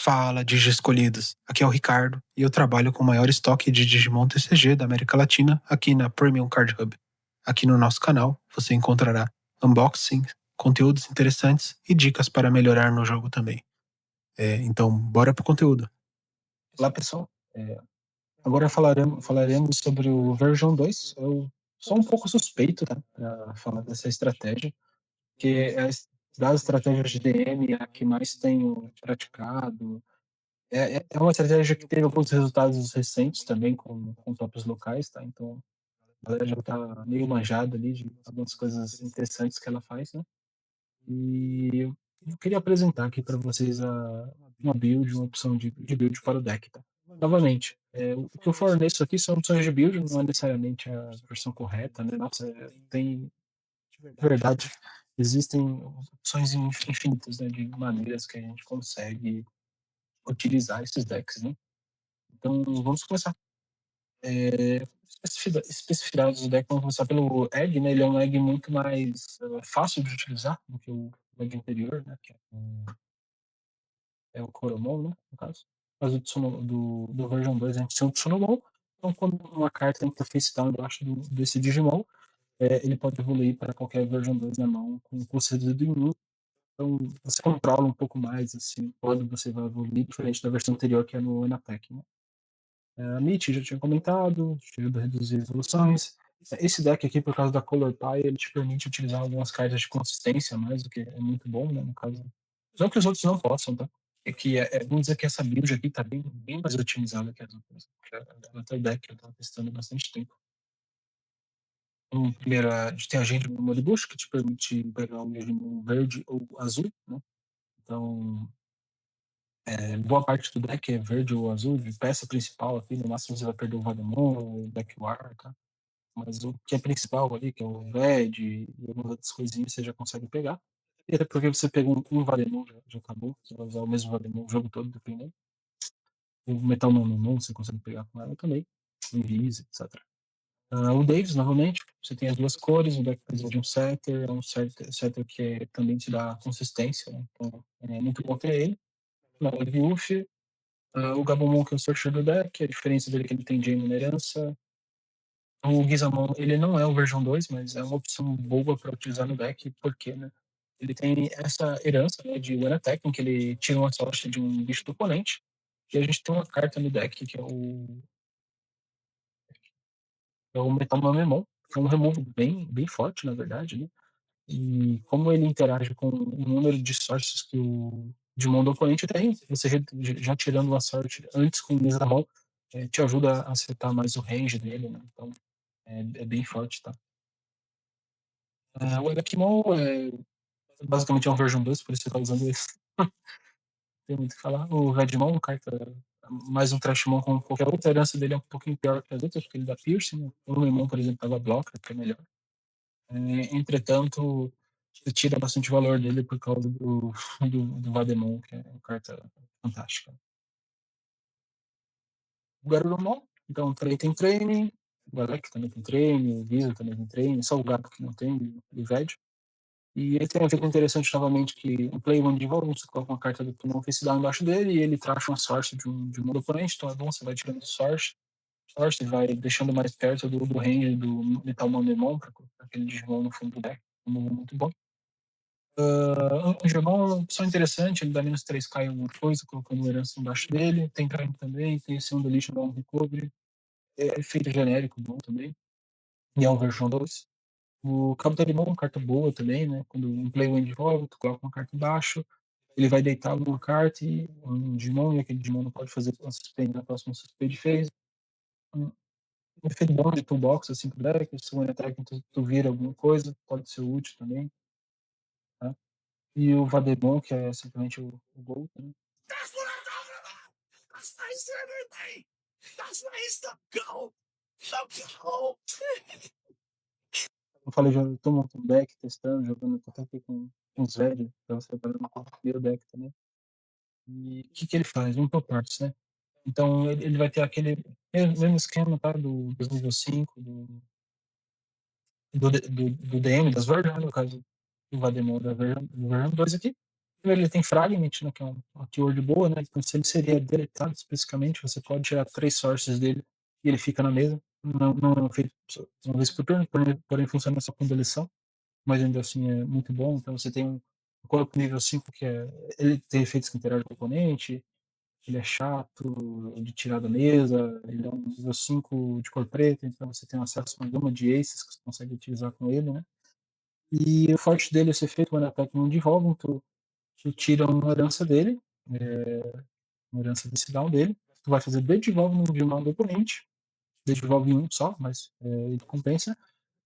Fala, Escolhidos. Aqui é o Ricardo e eu trabalho com o maior estoque de Digimon TCG da América Latina aqui na Premium Card Hub. Aqui no nosso canal você encontrará unboxing, conteúdos interessantes e dicas para melhorar no jogo também. Então, bora pro conteúdo. Olá, pessoal. Agora falaremos sobre o Version 2. Eu sou um pouco suspeito, tá, para falar dessa estratégia, que é das estratégias de DM a que mais tenho praticado. É uma estratégia que teve alguns resultados recentes também com tops locais, tá? Então, a galera já tá meio manjada ali de algumas coisas interessantes que ela faz, né? E eu queria apresentar aqui para vocês uma build, uma opção de build para o deck, tá? Novamente, o que eu forneço aqui são opções de build, não é necessariamente a versão correta, né? Nossa, tem, de verdade, existem opções infinitas, né, de maneiras que a gente consegue utilizar esses decks, né? Então, vamos começar. Especificidades do deck, vamos começar pelo egg, né? Ele é um egg muito mais fácil de utilizar do que o egg anterior, né? Que é o Coromon, né? No caso. Mas do version 2 a gente tem o Tsunomon. Então, quando uma carta entra face down embaixo desse Digimon, ele pode evoluir para qualquer version 2 na mão com concedido em 1. Então, você controla um pouco mais, assim, quando você vai evoluir, diferente da versão anterior, que é no Enapack, né? A Nietzsche já tinha comentado, ajuda a reduzir evoluções. Esse deck aqui, por causa da Color Pie, ele te permite utilizar algumas cartas de consistência mais, o que é muito bom, né, no caso. Não que os outros não possam, tá? Vamos dizer que essa build aqui tá bem mais otimizada que as outras. Até o deck eu tava testando há bastante tempo. Primeiro, a gente tem a Agente do Moribush, que te permite pegar o Digimon verde ou azul, né? Então, boa parte do deck é verde ou azul, de peça principal aqui, no máximo você vai perder o Vademon, o Deck War, tá? Mas o que é principal ali, que é o VED e algumas outras coisinhas, você já consegue pegar. E até porque você pegou um Vademon, já tá bom, você vai usar o mesmo Vademon o jogo todo, dependendo. O Metal Monomon você consegue pegar com ela também, o Invis, etc. O Davis, novamente, você tem as duas cores, o deck precisa de um setter, é um setter que também te dá consistência, né? Então é muito bom ter ele. Na hora de Uff, o Gabumon, que é o Searcher do deck, a diferença dele é que ele tem Jane na herança. O Gizamon, ele não é o version 2, mas é uma opção boa para utilizar no deck, porque, né? Ele tem essa herança, né, de One Attack, em que ele tira uma sorte de um bicho do oponente. E a gente tem uma carta no deck, que é o Metal Mamemon, que é um remove bem forte, na verdade, né? E como ele interage com o número de sortes que o Digimon do oponente tem, você já tirando uma sorte antes com o Gizamon, te ajuda a acertar mais o range dele, né? Então é bem forte, tá? O Elecmon basicamente é um version 2, por isso você tá usando esse. Tem muito o que falar. O Redmon, carta mais um Trashmon com qualquer outra herança dele é um pouquinho pior que as outras, porque ele dá piercing, né? O Lumemon, por exemplo, dava blocker, que é melhor. Entretanto, você tira bastante valor dele por causa do Vademon, que é uma carta fantástica. O Garurumon, então, tem training, o Galek também tem training, o Visa também tem training, só o Gato que não tem, o Ved. E ele tem um efeito interessante novamente que o Play One de volta, você coloca uma carta do Pokémon face down embaixo dele e ele traz uma source de um oponente, então é bom, você vai tirando source vai deixando mais perto do range do Metal Monemon, para aquele Digimon no fundo do deck, muito bom. O Digimon é uma opção interessante, ele dá menos 3k em alguma coisa, colocando herança embaixo dele, tem Prime também, tem esse um do lixo, dá um recovery, é efeito genérico bom também, e é um version 2. O Cabo da Limão é uma carta boa também, né? Quando um play wind volta, tu coloca uma carta embaixo, ele vai deitar uma carta e um Digimon, e aquele Digimon não pode fazer uma suspend na próxima suspend phase. Um efeito bom de toolbox, assim, pro deck, se o attack tu vira alguma coisa, pode ser útil também, tá? E o Vademon, que é simplesmente o Gold, né? That's what I'm talking about! That's nice everything! That's nice the gold! The gold! Eu falei, já tô montando deck, testando, jogando, tô até aqui com os velhos, pra você preparando o primeiro deck também. E o que ele faz? Um por partes, né? Então ele vai ter aquele mesmo esquema, tá? Do nível 5, do DM, das versions, no caso do Vademon da version 2 aqui. Ele tem Fragment, né, que é uma keyword boa, né, então se ele seria deletado especificamente, você pode tirar 3 sources dele e ele fica na mesa. Não é feito uma vez por turno, porém funciona só com deleção, mas ainda assim é muito bom. Então você tem um corpo nível 5 que ele tem efeitos que interagem com o oponente, ele é chato de tirar da mesa, ele é um nível 5 de cor preta, então você tem acesso a uma gama de aces que você consegue utilizar com ele, né. E o forte dele é ser feito quando ataque não devolve, então tu tira uma herança dele, uma herança desse down dele, tu vai fazer devolve no de mão do oponente, devolve em um só, mas ele compensa,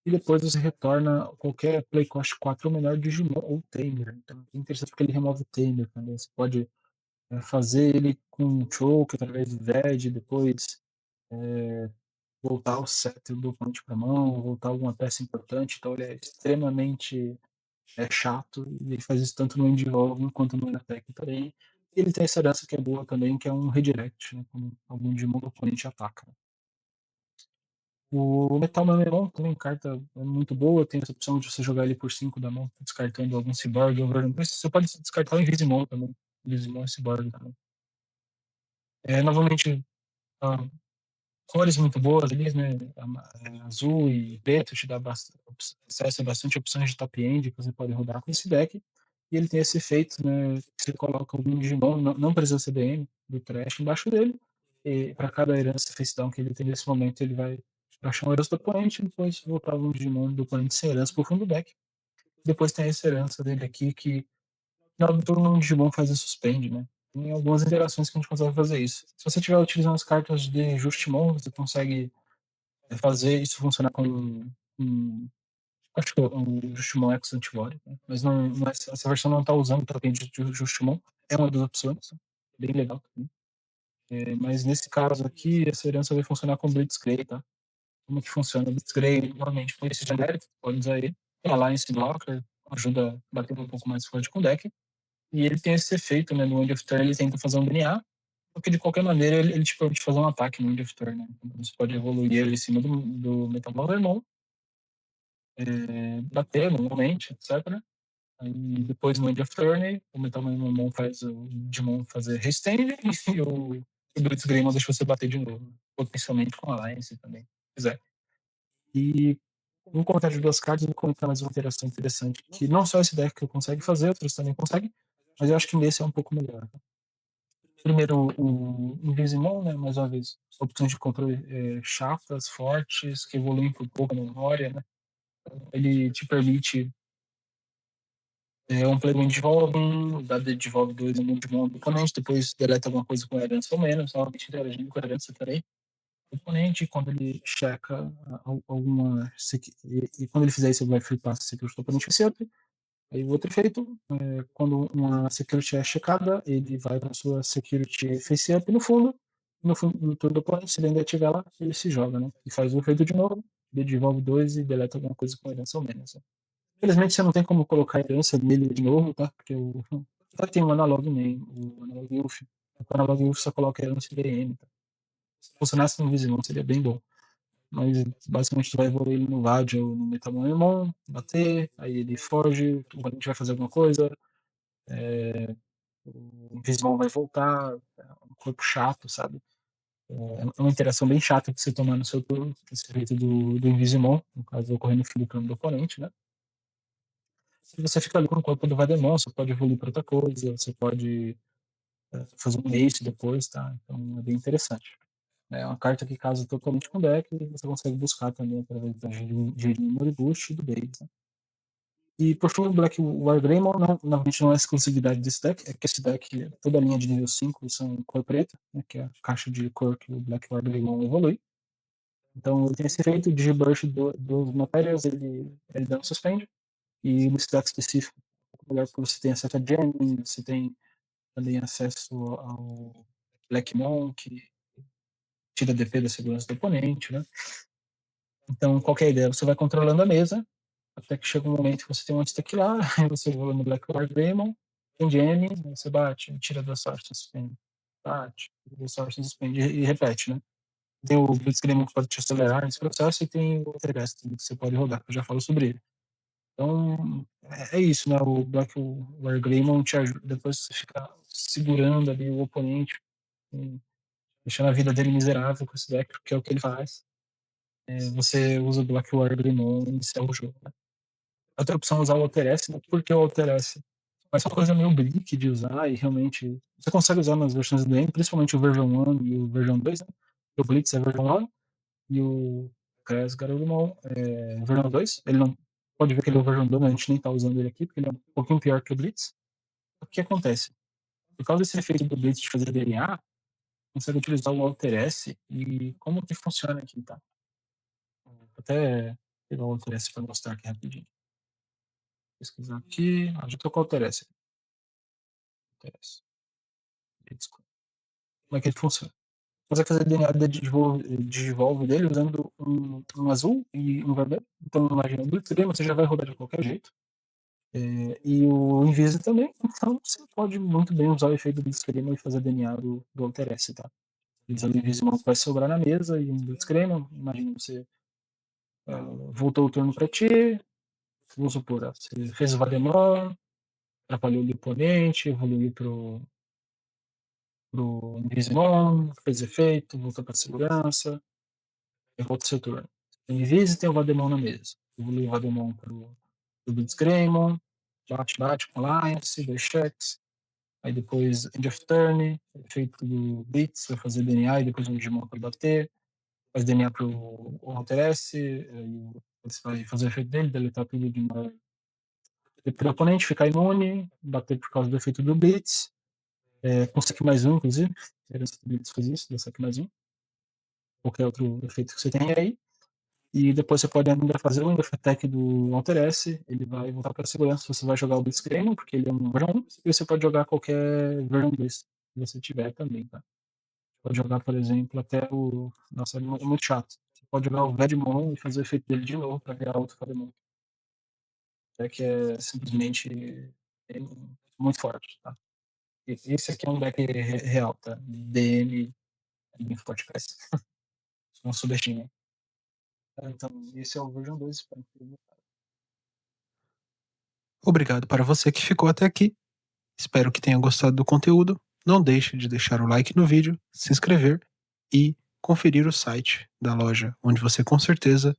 e depois você retorna qualquer play cost 4 ou menor de Digimon ou Tamer. Então é interessante porque ele remove o Tamer também. Você pode fazer ele com choke através do VED, depois voltar o set do oponente para mão, voltar alguma peça importante. Então ele é extremamente chato, e ele faz isso tanto no end roll quanto no attack também. E ele tem essa herança que é boa também, que é um redirect, né, quando algum Digimon do oponente ataca. O Metal Mameron também, carta muito boa, tem essa opção de você jogar ele por 5 da mão, descartando algum Cyborg ou Version. Você pode descartar o Invisimon também. Invisimon e Cyborg também. Novamente, ah, cores muito boas ali, né? Azul e preto te dá acesso a bastante opções de top end que você pode rodar com esse deck. E ele tem esse efeito, né? Que você coloca algum Digimon, não precisa ser DM, do trash embaixo dele. E para cada herança face down que ele tem nesse momento, ele vai achar uma herança do oponente e depois voltar algum Digimon do oponente sem herança pro fundo do deck. Depois tem essa herança dele aqui que no final do turno um Digimon faz e suspende, né? Tem algumas interações que a gente consegue fazer isso. Se você estiver utilizando as cartas de Justimon, você consegue fazer isso funcionar com acho que o Justimon X Antivore, né? Mas essa versão não está usando o token de Justimon, é uma das opções, bem legal também. Mas nesse caso aqui, essa herança vai funcionar com Blitzcrank, tá? Como que funciona? O Blitzcrank, normalmente, com esse genérico, pode usar ele. Tem Alliance Blocker, ajuda a bater um pouco mais forte com o deck. E ele tem esse efeito, né? No End of Turn ele tenta fazer um DNA, porque de qualquer maneira ele te permite fazer um ataque no End of Turn, né? Então você pode evoluir ele em cima do Metal Vermon, bater normalmente, etc. Aí depois no End of Turn, o Metal Vermon faz o Digimon fazer restand e o Blitzcrank deixa você bater de novo. Potencialmente com Alliance também, se quiser. E no comentário de duas cartas, eu vou comentar mais uma interação interessante, que não só esse deck consegue fazer, outros também conseguem, mas eu acho que nesse é um pouco melhor. Primeiro, o Invisimon, né, mais uma vez, opções de controle chatas, fortes, que evoluem por pouca memória, né? Ele te permite um play de Devolve, dá Devolve 2 no mundo de mão do oponente, depois deleta alguma coisa com herança ou menos, normalmente interagindo com herança também. O oponente, quando ele checa alguma. E quando ele fizer isso, ele vai flipar se security do oponente face-up. Aí o outro efeito, quando uma security é checada, ele vai para a sua security face-up no fundo. No turno do oponente, se ele ainda estiver lá, ele se joga, né? E faz o efeito de novo, devolve 2 e deleta alguma coisa com herança ou menos. Né? Infelizmente, você não tem como colocar herança nele de novo, tá? Porque só tem o analog name, o analog UF. O analog UF só coloca herança em DM. Tá? Se funcionasse no Visimon, seria bem bom. Mas basicamente tu vai evoluir ele no VAD ou no Metamon, bater, aí ele foge, o oponente vai fazer alguma coisa, o Vismon vai voltar, é um corpo chato, sabe? É uma interação bem chata que você tomar no seu turno, esse jeito do Invisimon, no caso ocorrendo no fim do turno do oponente, né? E você fica ali com o corpo do Vademon, você pode evoluir para outra coisa, você pode fazer um ace depois, tá? Então é bem interessante. É uma carta que casa totalmente com o deck e você consegue buscar também através da de Memory Boost e do base. Né? E por fim, o Black War Greymon normalmente não é exclusividade desse deck, é que esse deck, toda a linha de nível 5 são cor preta, né, que é a caixa de cor que o Black War Greymon evolui. Então ele tem esse efeito de burst dos Materials, ele dá um suspende, e nesse deck específico, é melhor porque você tem acesso a Jamming, você tem também acesso ao Black Monk, tira DP da segurança do oponente, né? Então, qualquer ideia, você vai controlando a mesa, até que chega um momento que você tem um anti lá, aí você voa no Black Lord Greymon, tem Gem, você bate, tira duas sortes, suspende, bate, tira duas sortes, suspende, e repete, né? Tem o Blitz Greymon que pode te acelerar nesse processo, e tem o Terrestre que você pode rodar, que eu já falo sobre ele. Então, é isso, né, o Black Wargreymon te ajuda, depois você fica segurando ali o oponente, deixando a vida dele miserável com esse deck, que é o que ele faz. Você usa o Black Wargreymon e encerra o jogo, né. Outra opção é usar o Alter S, né, por que o Alter S? Mas é uma coisa meio brick de usar e realmente você consegue usar nas versões do game, principalmente o version 1 e o version 2, né. O Blitz é version 1 e o Cres Garurumon é version 2. Ele não pode ver que ele é o version 2, a gente nem tá usando ele aqui, porque ele é um pouquinho pior que o Blitz. O que acontece? Por causa desse efeito do Blitz de fazer DNA, consegue utilizar o Alter S e como que funciona aqui, tá? Vou até pegar o Alter S para mostrar aqui rapidinho. Pesquisar aqui. Já tô com o Alter S. Alter S. Como é que ele funciona? Consegue fazer DNA digivolve dele usando um azul e um vermelho. Então, imagina, o Blitz você já vai rodar de qualquer jeito. E o Invisi também. Então, você pode muito bem usar o efeito do Blitzcrema e fazer DNA do Alter S, tá? Utilizando o Invisimon vai sobrar na mesa e um Blitzcrema. Imagina, você voltou o turno pra ti. Vamos supor, você fez o Vademon, atrapalhou o oponente, evoluiu pro Invisimon, fez efeito, voltou pra segurança. Volta o seu turno. Tem Invisi e tem o Vademon na mesa. Evolui o Vademon pro Blitzcremon, bate com Alliance, 2 checks. Aí depois End of Turn, efeito do Blitz, vai fazer DNA e depois um Digimon para bater. Faz DNA pro Alter S, aí você vai fazer o efeito dele, deletar tudo de uma. Pro oponente ficar imune, bater por causa do efeito do Blitz. Com saque mais um, inclusive. O Blitz faz isso, dá saque mais um. Qualquer outro efeito que você tenha aí. E depois você pode ainda fazer o End Attack do Alter S, ele vai voltar para segurança, você vai jogar o Blitzcrank, porque ele é um version 1, e você pode jogar qualquer version 2 que você tiver também, tá? Pode jogar, por exemplo, até o. Nossa, é muito chato. Você pode jogar o Vedmon e fazer o efeito dele de novo para virar outro Vedmon. É que é simplesmente muito forte, tá? Esse aqui é um deck real, tá? DM é bem forte, parece. Não subestime. Então, esse é o version 2, espero que. Obrigado para você que ficou até aqui. Espero que tenha gostado do conteúdo. Não deixe de deixar o like no vídeo, se inscrever e conferir o site da loja, onde você com certeza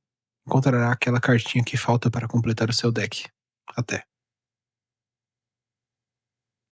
encontrará aquela cartinha que falta para completar o seu deck. Até!